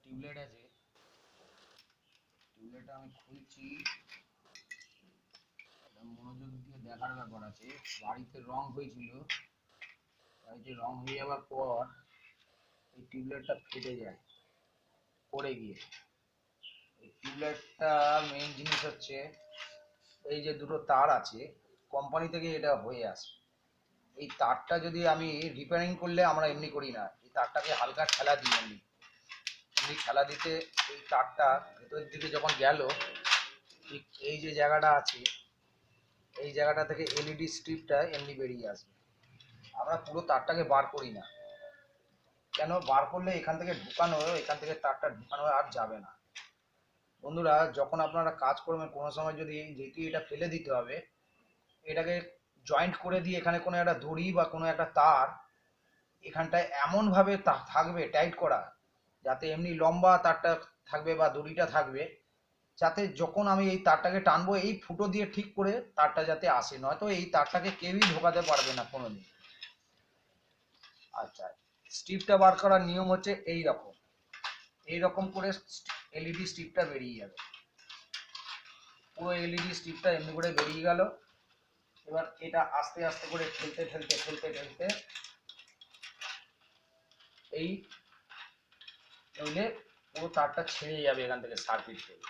Tubelight আছে, টিউবলাইটটা আমি খুলছি। মনোযোগ দিয়ে দেখার ব্যাপার আছে। বাড়িতে রং হয়েছিল, বাড়িতে রং হয়ে যাওয়ার পর এই টিউবলাইটটা ফেটে যায় পড়ে গিয়ে। এই টিউবলাইটটা মেইন জিনিস হচ্ছে এই যে দুটো তার আছে, কোম্পানি থেকে এটা হয়ে আসে। এই তারটা যদি আমি রিপেয়ারিং করলে, আমরা এমনি করি না, এই তারটাকে হালকা ঠেলা দিই। এমনি ঠেলা দিতে এই তারটা ভেতরের দিকে যখন গেল, ঠিক এই যে জায়গাটা আছে, এই জায়গাটা থেকে এলইডি স্ট্রিপটা এমনি বেরিয়ে আসবে। আমরা পুরো তারটাকে বার করি না, কেন বার করলে এখান থেকে ঢুকানো, এখান থেকে তারটা ঢুকানো আর যাবে না। বন্ধুরা, যখন আপনারা কাজ করবেন কোনো সময়, যদি যেহেতু এটা ফেলে দিতে হবে, এটাকে জয়েন্ট করে দিয়ে এখানে কোনো একটা দড়ি বা কোনো একটা তার এখানটায় এমনভাবে থাকবে টাইট করা, যাতে এমনি লম্বা তারটা থাকবে বা দড়িটা থাকবে, যাতে যখন আমি এই তারটাকে টানবো এই ফুটো দিয়ে ঠিক করে তারটা যাতে আসে, নয়তো এই তারটাকে কেউই ঢোকাতে পারবে না কোনোদিন। আচ্ছা, স্ট্রিপটা বার করার নিয়ম হচ্ছে এই রকম করে এলইডি স্ট্রিপটা বেরিয়ে যাবে। পুরো এলইডি স্ট্রিপটা এমনি করে বেরিয়ে গেল। এবার এটা আস্তে আস্তে করে ঠেলতে ঠেলতে ঠেলতে ঠেলতে এই নইলে পুরো তারটা ছিঁড়ে যাবে এখান থেকে সার্কিট থেকে।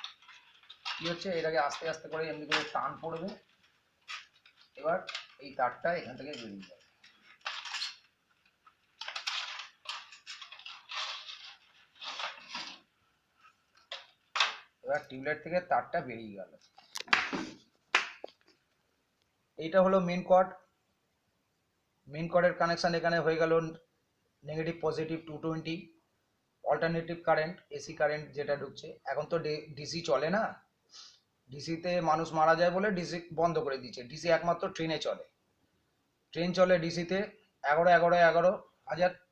কি হচ্ছে, এটাকে আস্তে আস্তে করে এমনি করে টান পড়বে, এবার এই তারটা এখান থেকে বেরিয়ে যাবে। এবার টিউবলাইট থেকে তারটা বেরিয়ে গেল। এইটা হলো মেন কর্ড। মেন কর্ডের কানেকশন এখানে হয়ে গেল negative positive 220। Alternative current, AC current যেটা ঢুকছে। এখন তো ডিসি চলে না, ডিসিতে মানুষ মারা যায় বলে ডিসি বন্ধ করে দিচ্ছে। ডিসি একমাত্র ট্রেনে চলে, ট্রেন চলে ডিসিতে 11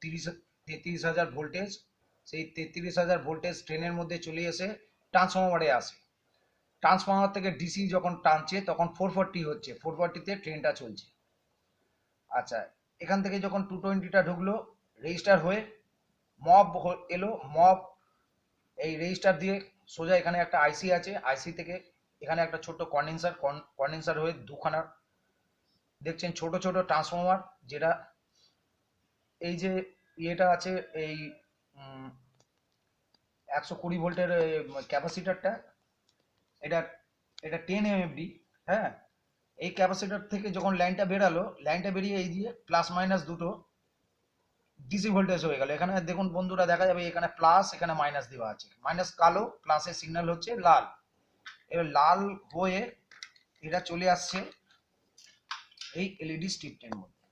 33,000 ভোল্টেজ। সেই 33,000 ভোল্টেজ ট্রেনের মধ্যে চলে এসে ট্রান্সফরমারে আসে। ট্রান্সফরমার থেকে ডিসি যখন টানছে তখন 440 হচ্ছে, 440-তে ট্রেনটা চলছে। আচ্ছা, এখান থেকে যখন 220টা ঢুকলো, রেজিস্টার হয়ে মব এলো। মব এই রেজিস্টার দিয়ে সোজা এখানে একটা আইসি আছে, আইসি থেকে এখানে একটা ছোট্ট কন্ডেন্সার হয়ে দুখানা দেখছেন ছোট ছোট ট্রান্সফরমার, যেটা এই যে ইয়েটা আছে, এই 120 ভোল্টের ক্যাপাসিটারটা, এটা এটা 10 এমএফডি। হ্যাঁ, এই ক্যাপাসিটার থেকে যখন লাইনটা বেরালো, লাইনটা বেরিয়ে এই দিয়ে প্লাস মাইনাস দুটো ডিসি ভোল্টেজ হয়ে গেল। এখানে দেখুন বন্ধুরা, দেখা যাবে এখানে প্লাস, এখানে মাইনাস দেওয়া আছে। মাইনাস কালো, প্লাসের সিগন্যাল হচ্ছে লাল। এবার লাল হয়ে এটা চলে আসছে এই এলইডি স্ট্রিপটার মধ্যে।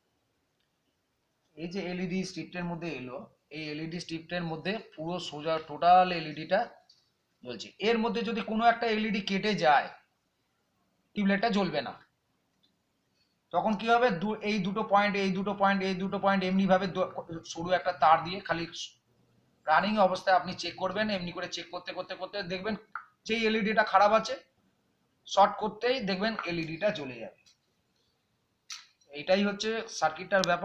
এই যে এলইডি স্ট্রিপটার মধ্যে এলো, এই এলইডি স্ট্রিপটার মধ্যে পুরো সোজা টোটাল এলইডিটা জ্বলছে। এর মধ্যে যদি কোনো একটা এলইডি কেটে যায়, টিউবলাইটটা জ্বলবে না। তখন কি হবে, এই দুটো পয়েন্ট, এই দুটো পয়েন্ট, এই দুটো পয়েন্ট এমনি ভাবে সরু একটা তার দিয়ে খালি রানিং অবস্থায় আপনি চেক করবেন। এমনি করে চেক করতে করতে করতে দেখবেন যে এলইডিটা খারাপ আছে, শর্ট করতেই দেখবেন এলইডিটা জ্বলে যাবে। এইটাই হচ্ছে সার্কিটটার ব্যাপার।